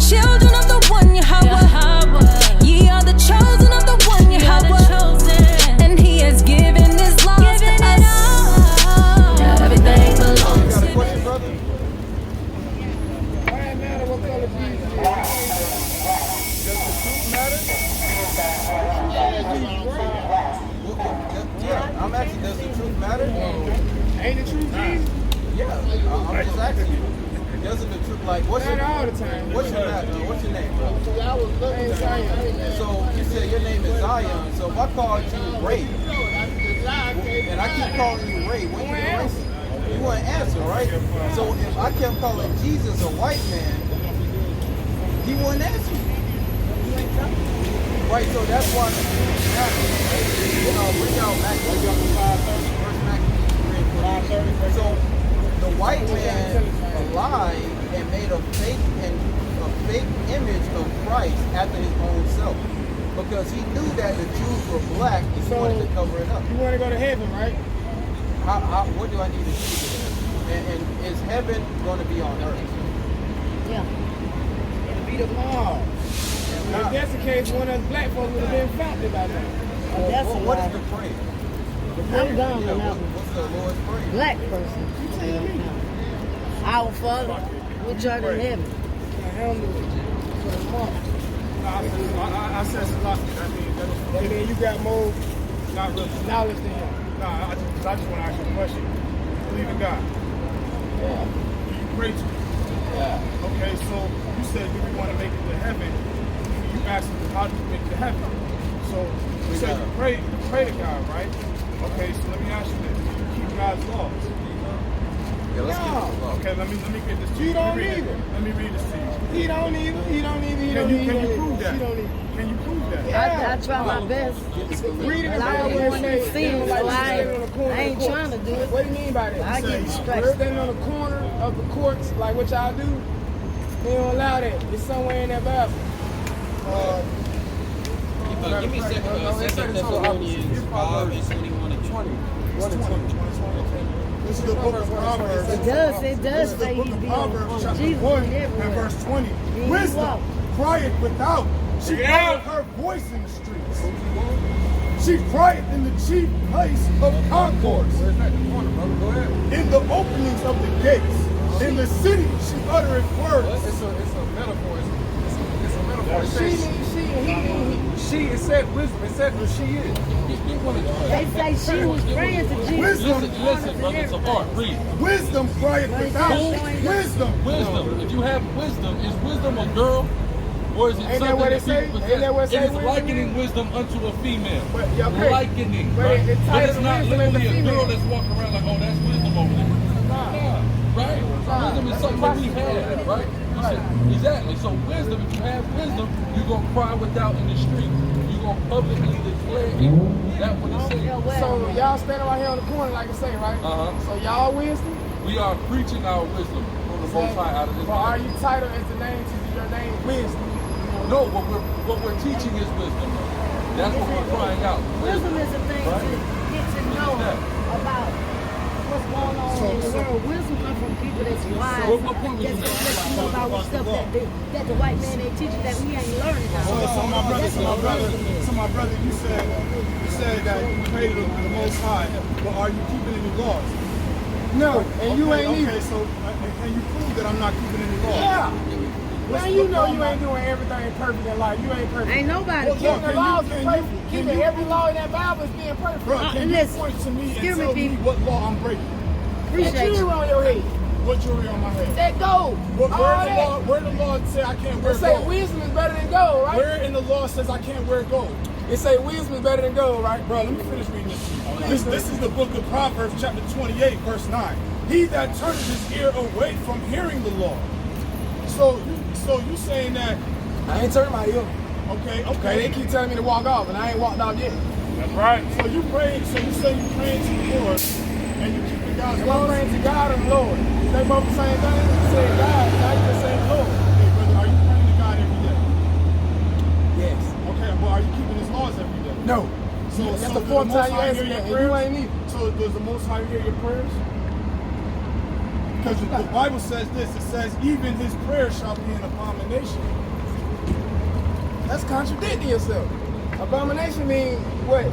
children of the one Yahweh. Ye are the chosen of the one Yahweh. And he has given his laws to us. Everything belongs to him. Yeah, I'm asking, does the truth matter? Ain't the truth Jesus? Yeah, I'm just asking you. Doesn't the truth, like, what's your, all the time. What's your name, bro? Zion. So you said your name is Zion. So if I called you Ray, and I keep calling you Ray, when you answer, you wouldn't answer, right? So if I kept calling Jesus a white man, he wouldn't answer me. Right, so that's why the truth matters. Bring out Matthew 5:30, verse Matthew 3:30. So the white man lied and made a fake image of Christ after his own self, because he knew that the Jews were black and he wanted to cover it up. You want to go to heaven, right? What do I need to do to heaven? And is heaven going to be on earth? Yeah. It'll be the law. If that's the case, one of us black folks would have been found by now. What is the prayer? I'm gone on that one. What's the Lord's prayer? Black person. Our Father, which art in heaven. I said Selassie. That means you got more knowledge than him. Nah, I just want to ask you a question. You believe in God? Yeah. You pray to him? Yeah. Okay, so you said do we want to make it to heaven? You asked him how do you make it to heaven? So you said you pray to God, right? Okay, so let me ask you this. Do you keep God's laws? Yeah, let's keep the law. Okay, let me get this to you. You don't need it. Let me read this to you. He don't need it. He don't need it. He don't need it. Can you prove that? He don't need it. Can you prove that? I try my best. Read it. I don't want to see it, so I ain't trying to do it. What do you mean by that? I get We're distracted. standing on the corner of the courts, like what y'all do. They don't allow that. It's somewhere in that Bible. Give me a second. Thessalonians 5 and 21 and 20. This is the book of Proverbs. It does say book he of be Proverbs, on chapter Jesus 1 and everywhere. verse 20. He Wisdom walk. crieth without. She crieth her voice in the streets. She crieth in the chief place of concourse. Where's that? Come on, brother. Go ahead. In the openings of the gates. In the city she uttereth words. It's a metaphor. It's a metaphor. It says It said wisdom. It said who she is. They say she was praying to Jesus. Listen, brother, it's a part. Read. Wisdom crieth without. Wisdom. Wisdom. If you have wisdom, is wisdom a girl? Or is it Ain't that something what that it say? people Ain't that what it possess? It say is wisdom likening wisdom unto a female. But, yeah, okay. Likening, But right? it's But tied it's to not wisdom and the literally a girl female. that's walking around like, oh, that's wisdom over there. Nah, right? Wisdom is something that we have, right? You said, exactly. So wisdom, if you have wisdom, you're going to cry without in the street. You're going to publicly declare it. That's what it says. So y'all standing right here on the corner, like I say, right? So y'all wisdom. We are preaching our wisdom from the Most High out of this But are Bible. you titled as the name to your name wisdom? No, what we're teaching is wisdom. That's what we're crying out. Wisdom is a thing to get to know about what's going on in the world. Wisdom comes from people that's wise. What point was you That's making? let you know about stuff that the white man ain't teaching that we ain't learning about. So my brother, you said that you pray to the Most High, but are you keeping any laws? No, and you ain't Okay, either. so can you prove that I'm not keeping any laws? Yeah. Well, you know you ain't doing everything perfect in life. You ain't perfect. Ain't nobody. Well, keeping the laws is can perfect. you- Keeping every law in that Bible is being perfect. Bro, can you listen, point to me and excuse me, tell me people. what law I'm breaking? That Appreciate jewelry you. on your head. What jewelry on my head? That gold. Where the law say I can't wear It say gold? wisdom is better than gold, right? Where in the law says I can't wear gold? It say wisdom is better than gold, right? Bro, let me finish reading this to you. This is the book of Proverbs, chapter 28, verse 9. He that turneth his ear away from hearing the law. So you saying that? I ain't turned my ear. Okay. They keep telling me to walk off, and I ain't walked off yet. That's right. So you say you praying to the Lord, and you keeping God's Am I laws. praying to God or the Lord? They both the same thing? You say God, now you just say Lord. Okay, brother, are you praying to God every day? Yes. Okay, well, are you keeping His laws every day? No. So That's so the does fourth Most time you High asked hear me your that, and prayers? you ain't either. So does the Most High hear your prayers? Because the Bible says this. It says, even his prayer shall be an abomination. That's contradicting yourself. Abomination means what?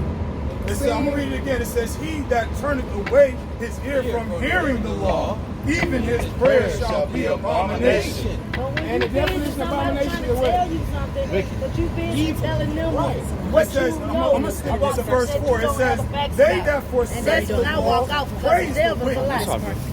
It says, I'm going to read it again. It says, he that turneth away his ear from hearing the law, even his prayer shall be abomination. And the definition of abomination is what? Tell you something, but you've been telling them It says, I'm going to stick this to verse 4. It says, they that forsake the law praise the wicked,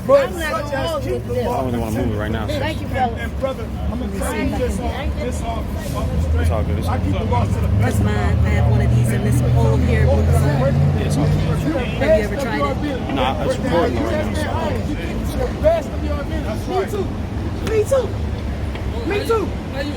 but such as keep the law continue. Thank you, fellas. And brother, I'm going to tell you this off the straight. I keep the law to the That's best. mine. I have one of these in this old hair blue color. Have you ever tried it? Nah, it's recording right now. The best of your ability. Me too. Me too. Me too.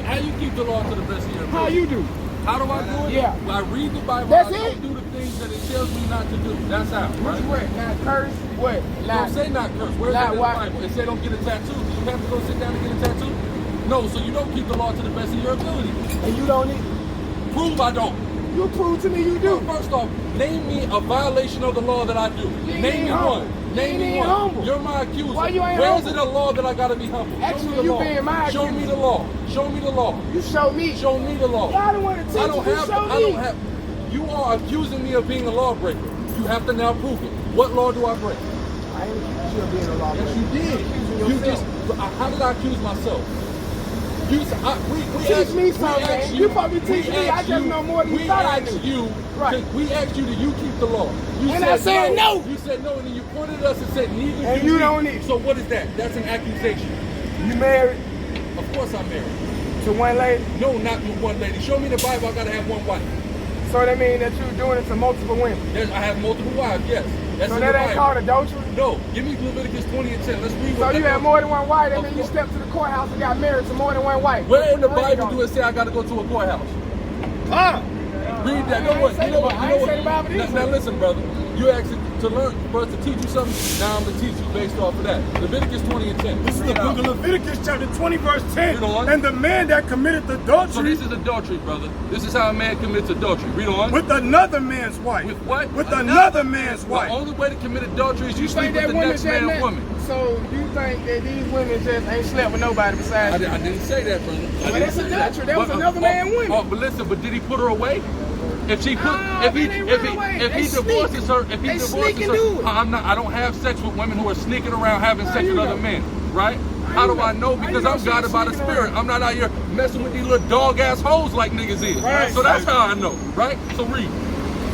How you keep the law to the best of your ability? How you do? How do I do it? Yeah. Well, I read the Bible. That's I don't it? do the things that it tells me not to do. That's how, right? What? Not curse? What? It Lie. don't say not curse. Where's Not that in the what? Bible? It say don't get a tattoo. Do you have to go sit down and get a tattoo? No, so you don't keep the law to the best of your ability. And you don't need. Prove I don't. You prove to me you do. Well, first off, name me a violation of the law that I do. You Name me ain't humble. one. You Name me ain't one. humble. You're my accuser. Why you ain't Where's humble? it a law that I gotta be humble? Actually, Show me the you law. being my Show me accuser. the law. Show me the law. You show me. Show me the law. Y'all don't want to teach I don't you. have. Show me. I don't have. You are accusing me of being a lawbreaker. You have to now prove it. What law do I break? I ain't accused you of being a lawbreaker. Yes, you did. Accusing You yourself. just. How did I accuse myself? We Teach asked, me we something. asked You probably teach we me. I asked just you- know more than you we thought I asked knew. you. Right. We asked you, do you keep the law? You And I said no. You said no, and then you pointed at us and said neither And do you we. don't need- So what is that? That's an accusation. You married Of course I'm married. to one lady, No, not with one lady. Show me the Bible. I gotta have one wife. so that means that you're doing it to multiple women. I have multiple wives. Yes, that's So in that the ain't Bible. called adultery. No, give me Leviticus 20 and 10. Let's read So what you that have more than one wife, that Of means you course. stepped to the courthouse and got married to more than one wife. Where in the Put ring Bible on do it say I gotta go to a courthouse? Ah! Read that. I Know ain't what? say You know the what? Bible. You I know ain't what? say the Bible either. Now listen, brother. You asked to learn for us to teach you something. Now I'm gonna teach you based off of that. Leviticus 20 and 10. This is Read the it book out. of Leviticus chapter 20 verse 10. Read on. And the man that committed So adultery this is adultery, brother. This is how a man commits adultery. Read on. with another man's wife. With what? With another man's The wife. only way to commit adultery is you You sleep think with that the women next just man met? woman. So you think that these women just ain't slept with nobody besides you? I didn't say that, brother. Well, that's adultery. That was another man woman. Oh, but listen, but did he put her away? If she put, Oh, if he, man, they if run away. he, if They he divorces sneak. her, if he They divorces sneak and her, do it. I don't have sex with women who are sneaking around having sex you with know? other men, right? How How you do I know? know? How Because you know I'm she guided ain't by the sneaking Spirit. around? I'm not out here messing with these little dog ass hoes like niggas is. Right. So that's how I know, right? So read.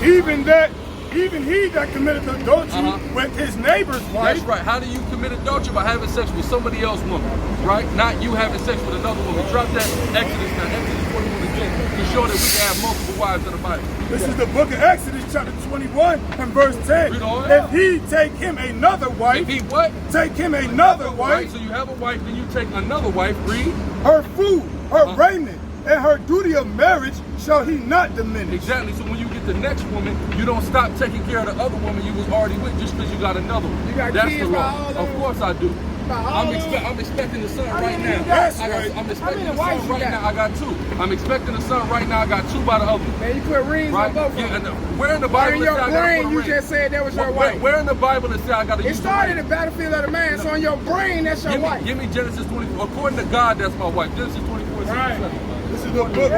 Even he that committed adultery with his neighbor's wife. That's right. How do you commit adultery? By having sex with somebody else's woman, right? Not you having sex with another woman. Drop that Exodus now. Exodus 21 again to show that we can have multiple wives in the Bible. This is the book of Exodus chapter 21 and verse 10. Read on. If he take him another wife, If he what? take him another Right, wife, so you have a wife, then you take another wife, read. her food, her raiment, and her duty of marriage shall he not diminish. Exactly, so when you get the next woman, you don't stop taking care of the other woman you was already with just because you got another one. You got That's kids the by law. all of Of them? course I do. By all of them? I'm expecting the son How right many now. you got? That's I'm right. expecting many the wives son you right got? now. I got 2. I'm expecting the son right now. I got 2 by the other one. Man, you put rings Right? on both of Yeah, them. and where in the Or Bible in it your say I gotta brain, put a you ring? just said that was your wife. Where in the Bible it say I gotta It use started the in ring? Battlefield of the Man, so in your brain, that's your wife. Give me Genesis 24. According to God, that's my wife. Genesis 24, 67. Right. This is the book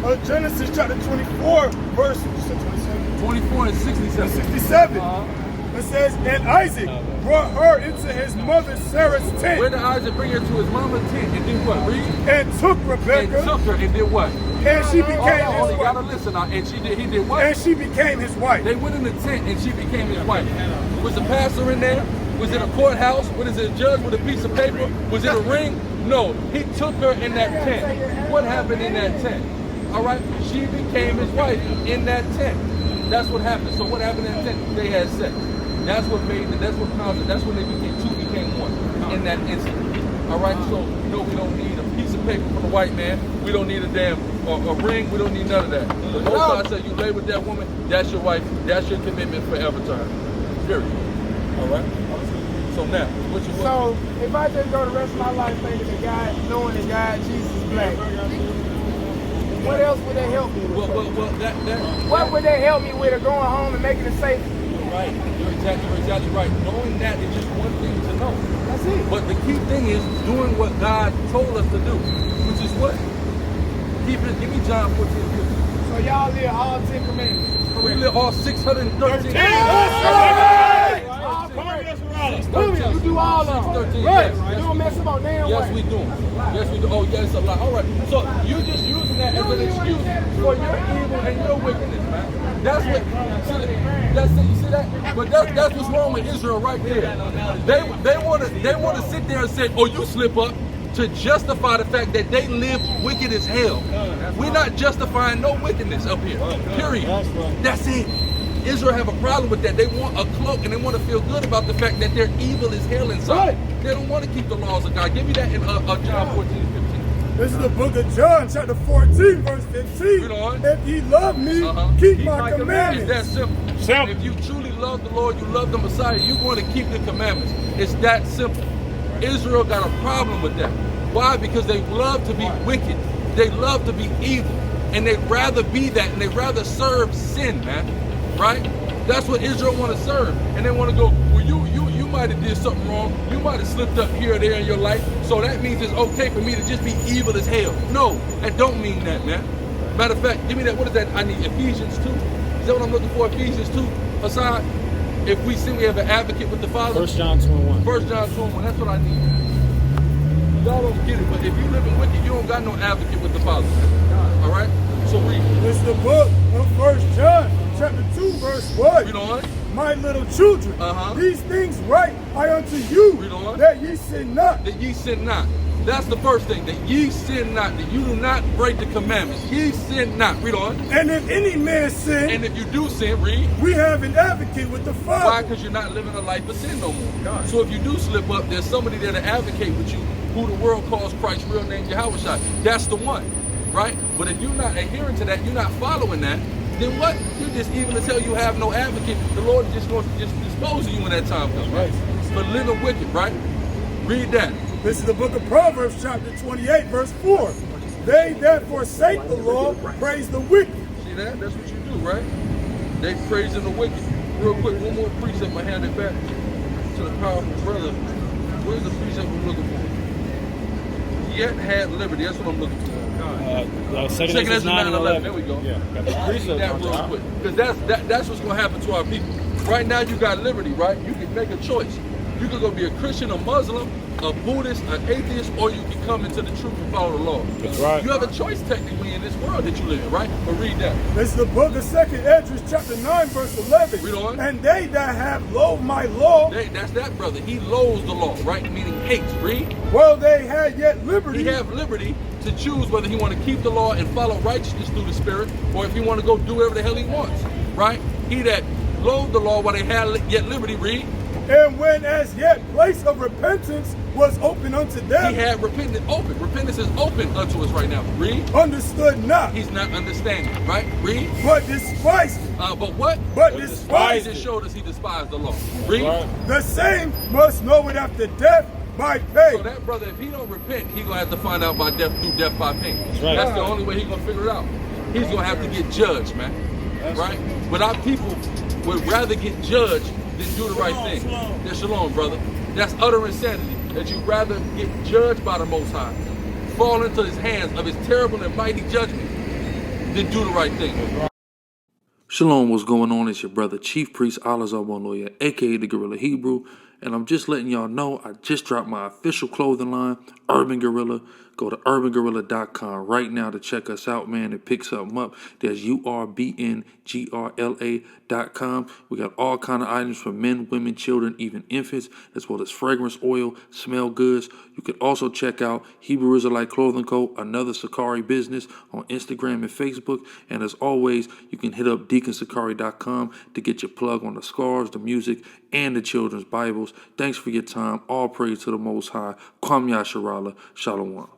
of Genesis chapter 24, verse 27. 24 and 67. 67. It says, and Isaac brought her into his mother Sarah's tent Where did Isaac bring her to his mama's tent and did what? Read. and took And Rebekah, took her and did what? and she became Hold on, his you gotta wife. listen now. And he did what? And she became his wife. They went in the tent and she became his wife. Was the pastor in there? Was it a courthouse? Was it a judge with a piece of paper? Was it a ring? No, he took her in that tent. What happened in that tent? All right, she became his wife in that tent. That's what happened. So what happened in that tent? They had sex. That's what made it. That's what caused it. That's when they became 2 became 1 in that instant. All right, so no, we don't need a piece of paper from the white man. We don't need a damn a ring. We don't need none of that. The Most High said you lay with that woman, that's your wife. That's your commitment forever to her. Period. All right. So now, what you want? So if I just go the rest of my life thinking that God, knowing that God, Jesus is black, what else would they help me with? Well, that What would they help me with, or going home and making it safe? right. exactly right. Knowing that is just one thing to know. That's it. But the key thing is doing what God told us to do, which is what? Keep it. Give me John 14:15. So y'all live all 10 commandments. We live all 613. You do all of them. 13, Right. yes. You don't mess about damn Yes, way. we do. Yes, we do. Oh, yes, a lot. All right. So you're just using that as an excuse for your evil and your wickedness, man. That's what. That's it. You see that? But that's what's wrong with Israel right there. They want to sit there and say, oh, you slip up, to justify the fact that they live wicked as hell. We're not justifying no wickedness up here. Period. That's it. Israel have a problem with that. They want a cloak and they want to feel good about the fact that they're evil as hell inside. They don't want to keep the laws of God. Give me that in John 14:15. This is the book of John, chapter 14, verse 15. Read on. If ye love me, keep my It's commandments. that simple. If you truly love the Lord, you love the Messiah, you're going to keep the commandments. It's that simple. Israel got a problem with that. Why? Because they love to be wicked. They love to be evil. And they'd rather be that, and they'd rather serve sin, man. Right? That's what Israel want to serve. And they want to go, well, you might have did something wrong. You might have slipped up here or there in your life. So that means it's okay for me to just be evil as hell. No, that don't mean that, man. Matter of fact, give me that. What is that? I need Ephesians 2. Is that what I'm looking for? Ephesians 2. Hassan, if we sin, we have an advocate with the Father. 1 John 2:1. 1 John 2:1. That's what I need. Y'all don't get it, but if you living wicked, you don't got no advocate with the Father. All right? So read. This is the book of 1 John, chapter 2, verse 1. Read on. My little children, these things write I unto you, Read on. that ye sin not. That ye sin not. That's the first thing, that ye sin not, that you do not break the commandments. Ye sin not. Read on. And if any man sin, And if you do sin, read. we have an advocate with the Father. Why? Because you're not living a life of sin no more. So if you do slip up, there's somebody there to advocate with you, who the world calls Christ's real name, Yahushua. That's the one, right? But if you're not adhering to that, you're not following that, then what? You're just evil until you have no advocate. The Lord is just going to just dispose of you when that time comes, right? For living wicked, right? Read that. This is the book of Proverbs, chapter 28, verse 4. They that forsake the law praise the wicked. See that? That's what you do, right? They praising the wicked. Real quick, one more precept. I hand it back to the powerful brother. Where's the precept I'm looking for? Yet had liberty. That's what I'm looking for. Second Second Ezra 9 and 11. There we go. Yeah, got the Read precept that on real top. quick. Because that's what's going to happen to our people. Right now, you got liberty, right? You can make a choice. You can go be a Christian, a Muslim, a Buddhist, an atheist, or you can come into the truth and follow the law. That's right. You have a choice technically in this world that you live in, right? But read that. This is the book of 2nd Ezra, chapter 9, verse 11. Read on. And they that have loathed my law, That's that brother. He loathes the law, right? Meaning hates. Read. well, they had yet liberty. He have liberty to choose whether he want to keep the law and follow righteousness through the Spirit, or if he want to go do whatever the hell he wants, right? He that loathed the law while they had yet liberty, read. And when as yet place of repentance was open unto them, He had repentance open. Repentance is open unto us right now. Read. understood not, He's not understanding, right? Read. but despised. But what? But He despised just it. showed us he despised the law. Read. The same must know it after death by pay. So that brother, if he don't repent, he gonna have to find out by death through death by pain. right. That's the only way he gonna figure it out. He's gonna have to get judged, man. Right? But our people would rather get judged than do the right thing. That's shalom, brother. That's utter insanity. That you'd rather get judged by the Most High, fall into his hands of his terrible and mighty judgment, than do the right thing. Shalom, what's going on? It's your brother, Chief Priest Alazar Lawyer, aka the Gorilla Hebrew, and I'm just letting y'all know I just dropped my official clothing line, Urban Gorilla. Go to urbangorilla.com right now to check us out, man, and pick something up. There's URBNGRLA.com. We got all kind of items for men, women, children, even infants, as well as fragrance oil, smell goods. You can also check out Hebrew Israelite Clothing Co., another Sicarii business, on Instagram and Facebook. And as always, you can hit up deaconsicari.com to get your plug on the scarves, the music, and the children's Bibles. Thanks for your time. All praise to the Most High. Kwam Yasharala. Shalom.